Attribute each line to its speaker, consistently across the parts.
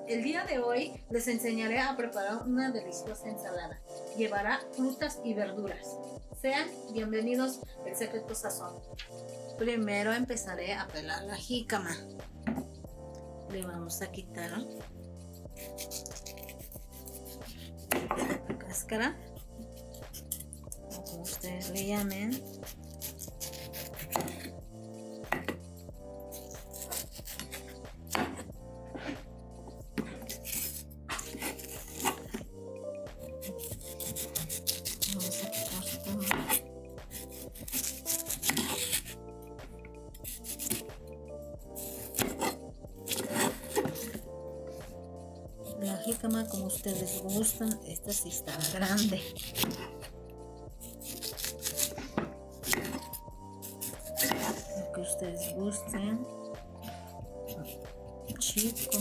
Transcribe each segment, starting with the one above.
Speaker 1: El día de hoy les enseñaré a preparar una deliciosa ensalada. Llevará frutas y verduras. Sean bienvenidos al Secreto Sazón. Primero empezaré a pelar la jícama. Le vamos a quitar la cáscara, como ustedes le llamen. Vamos a quitar todo. La jícama como ustedes gustan, esta sí está grande. Lo que ustedes gusten. Chico.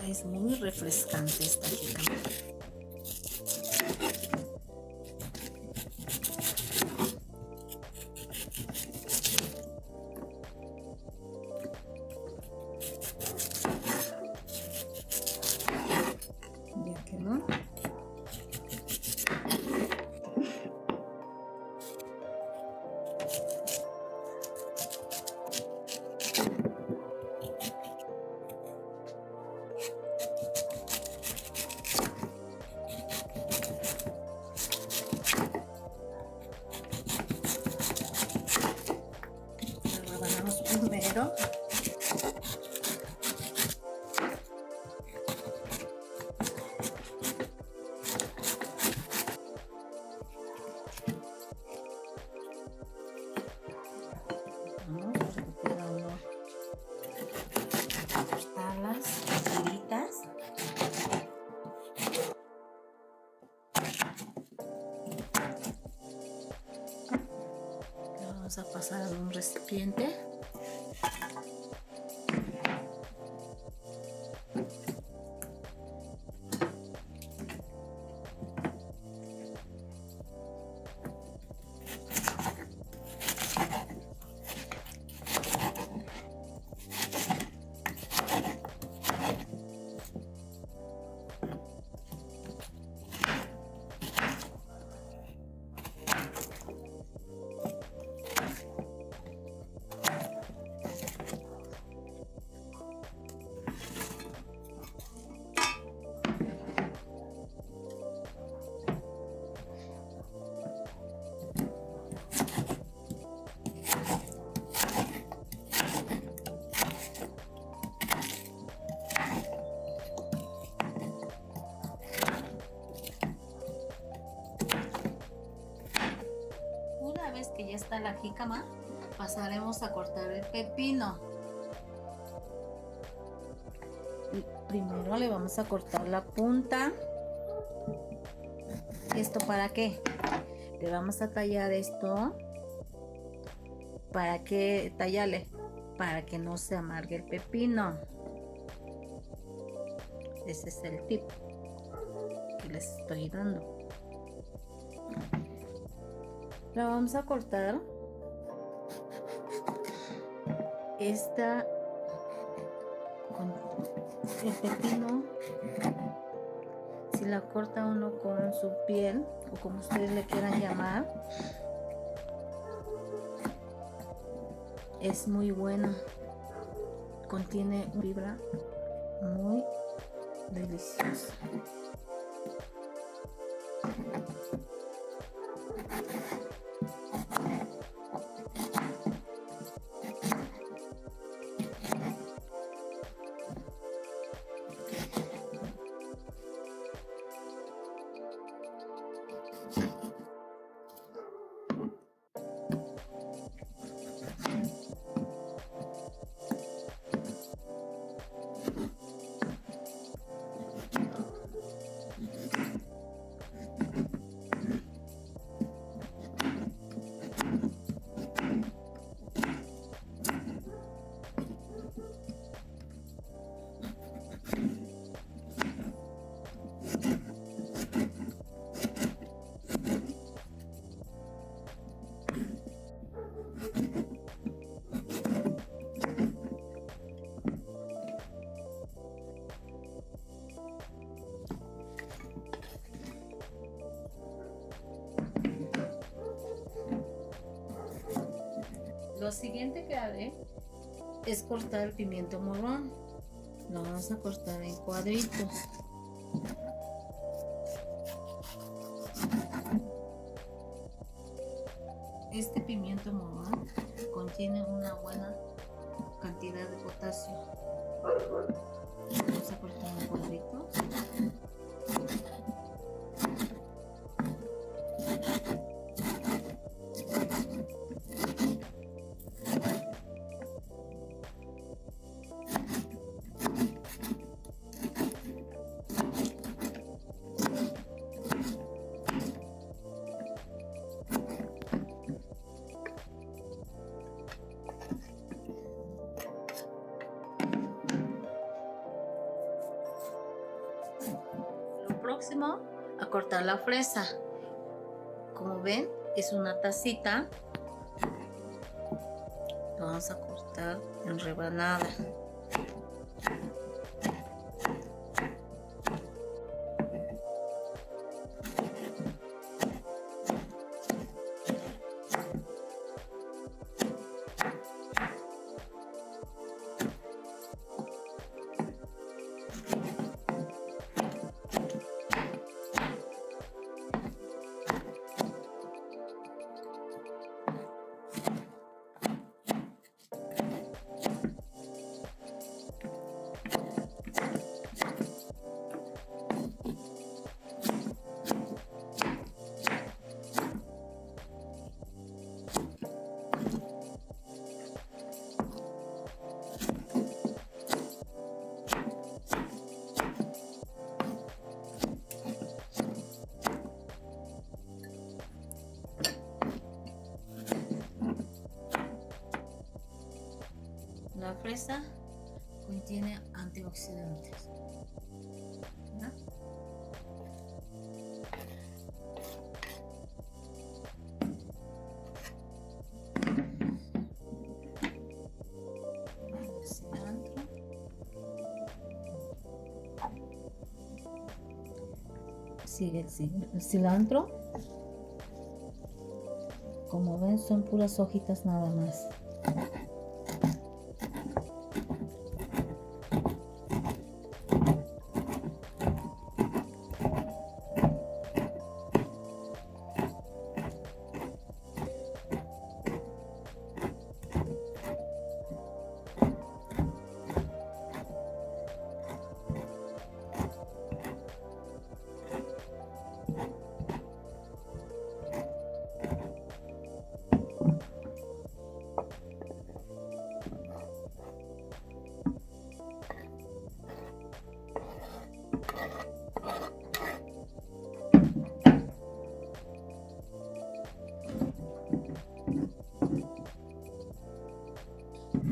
Speaker 1: Es muy refrescante esta jícama. Ya quedó. La rebanamos primero. Cortarlas en tiritas. Lo vamos a pasar a un recipiente. Una vez que ya está la jícama, pasaremos a cortar el pepino. Primero le vamos a cortar la punta. ¿Esto para qué? Le vamos a tallar esto. ¿Para qué tallarle? Para que no se amargue el pepino. Ese es el tip que les estoy dando. La vamos a cortar. Esta con el pepino, si la corta uno con su piel o como ustedes le quieran llamar, es muy buena. Contiene fibra muy deliciosa. Lo siguiente que haré es cortar el pimiento morrón. Lo vamos a cortar en cuadritos. Este pimiento morrón contiene una buena cantidad de potasio. Vamos a cortar en cuadritos. Próximo a cortar la fresa. Como ven, es una tacita. Lo vamos a cortar en rebanada. La fresa contiene antioxidantes. ¿Ya? Cilantro. Sigue el cilantro. Como ven, son puras hojitas nada más.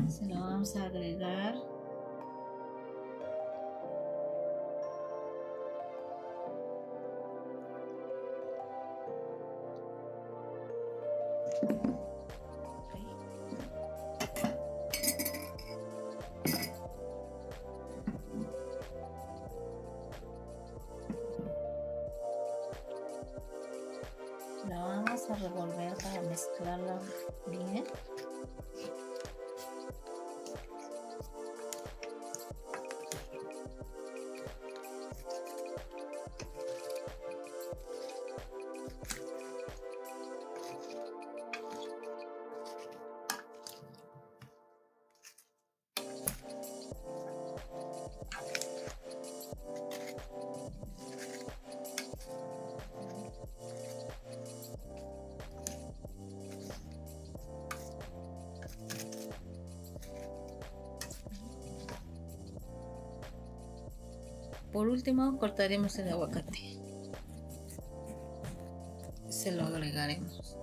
Speaker 1: Se lo vamos a agregar. La vamos a revolver para mezclarla bien. Por último, cortaremos el aguacate. Se lo agregaremos.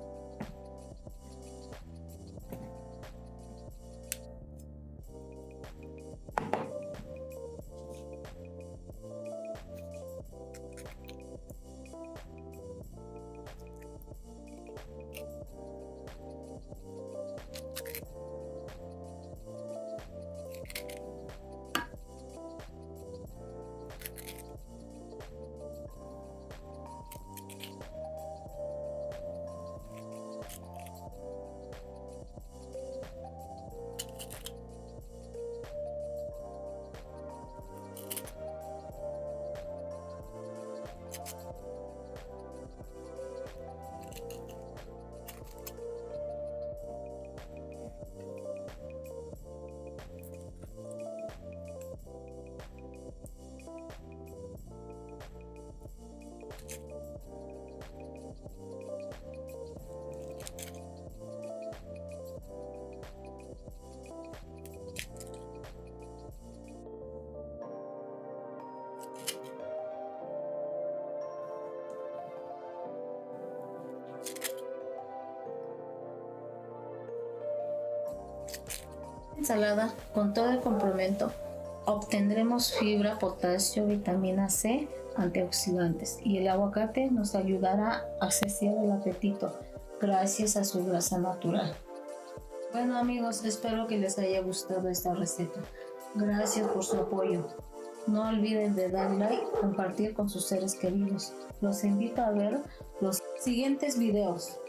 Speaker 1: Ensalada con todo el complemento obtendremos fibra, potasio, vitamina C, antioxidantes, y el aguacate nos ayudará a saciar el apetito gracias a su grasa natural. Bueno amigos, espero que les haya gustado esta receta. Gracias por su apoyo. No olviden de dar like, compartir con sus seres queridos. Los invito a ver los siguientes videos.